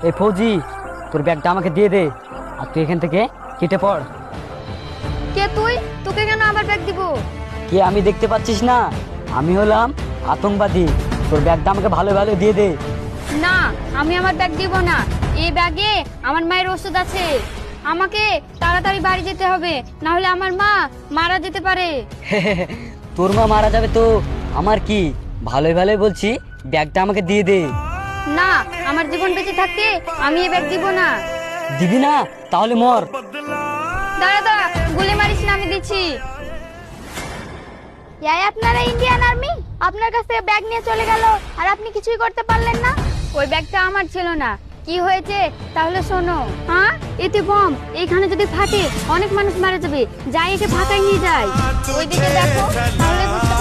এই ফৌজি, তোর ব্যাগটা আমাকে দিয়ে দে, আর তুই এখান থেকে কেটে পড়। কে তুই? তোকে কেন আবার ব্যাগ দিব? কে আমি দেখতে পাচ্ছিস না? আমি হলাম আতঙ্কবাদী। তোর ব্যাগটা আমাকে ভালো ভালো দিয়ে দে। না, আমি আমার ব্যাগ দিব না। এই ব্যাগে আমার মায়ের ওষুধ আছে। আমাকে তাড়াতাড়ি বাড়ি যেতে হবে, না হলে আমার মা মারা যেতে পারে। তোর মা মারা যাবে তো আমার কি? ভালোই ভালোই বলছি, ব্যাগটা আমাকে দিয়ে দে। না, আমার জীবন বেঁচে থাকতে আমি এই ব্যাগ দিব না। দিবি না? তাহলে মর। দাঁড়া দাঁড়া, গুলি মারিস না, আমি দিচ্ছি। আপনারা ইন্ডিয়ান আর্মি, আপনার কাছ থেকে ব্যাগ নিয়ে চলে গেল আর আপনি কিছুই করতে পারলেন না। ওই ব্যাগটা আমার ছিল না। কি হয়েছে তাহলে শোনো। হ্যাঁ, এতে বম, এইখানে যদি ফাটে অনেক মানুষ মারা যাবে। যাই একে ফাটাই নিয়ে যায়। ওইদিকে দেখো, তাহলে বুঝতে